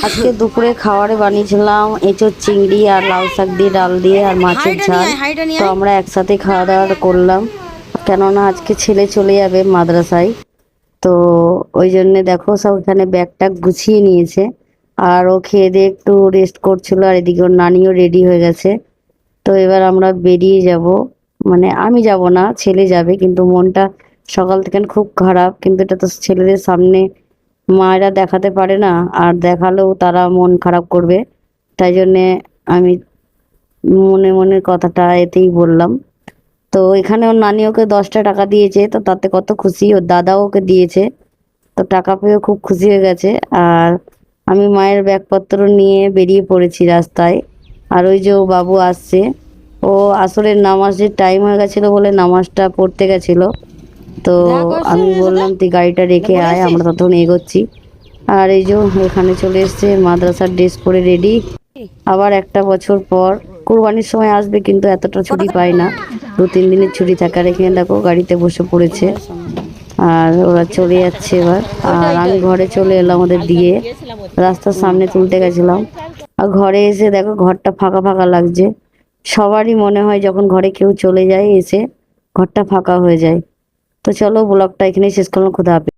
আজকে দুপুরে খাবারে বানিয়েছিলাম এঁচোড় চিংড়ি আর লাউ শাক দিয়ে ডাল দিয়ে আর মাছের ঝাল। তো আমরা একসাথে খাওয়া দাওয়া করলাম, কেননা আজকে ছেলে চলে যাবে মাদ্রাসায়। তো ওই জন্য দেখো সব এখানে ব্যাগ ট্যাগ গুছিয়ে নিয়েছে, আর ও খেয়ে দিয়ে একটু রেস্ট করছিল, আর এদিকে ওর নানিও রেডি হয়ে গেছে। তো এবার আমরা বেরিয়ে যাব, মানে আমি যাব না, ছেলে যাবে। কিন্তু মনটা সকাল থেকে খুব খারাপ, কিন্তু এটা তো ছেলেদের সামনে মায়েরা দেখাতে পারে না, আর দেখালেও তারা মন খারাপ করবে। তাই জন্যে আমি মনে মনে কথাটা এতেই বললাম। তো এখানে ওর নানি ওকে 10টা টাকা দিয়েছে, তো তাতে কত খুশি, ওর দাদাও ওকে দিয়েছে। তো টাকা পেয়েও খুব খুশি হয়ে গেছে। আর আমি মায়ের ব্যাগপত্র নিয়ে বেরিয়ে পড়েছি রাস্তায়। আর ওই যে ও বাবু আসছে, ও আসরের নামাজের টাইম হয়ে গেছিলো বলে নামাজটা পড়তে গেছিলো। তো আমি বললাম তুই গাড়িটা রেখে আয়, আমরা ততক্ষণ এগোচ্ছি। আর এই যে এখানে চলে এসছে, মাদ্রাসার ড্রেস পরে রেডি। আবার একটা বছর পর কুরবানির সময় আসবে, কিন্তু এতটা ছুটি পায় না, 2-3 দিনের ছুটি থাকে। আর এখানে দেখো গাড়িতে বসে পড়েছে, আর ওরা চলে যাচ্ছে এবার। আর আমি ঘরে চলে এলাম ওদের দিয়ে, রাস্তার সামনে তুলতে গেছিলাম। আর ঘরে এসে দেখো ঘরটা ফাঁকা ফাঁকা লাগছে। সবারই মনে হয় যখন ঘরে কেউ চলে যায়, এসে ঘরটা ফাঁকা হয়ে যায়। তো চলো ব্লগটা এখানেই শেষ করলাম, খোদা হাফেজ।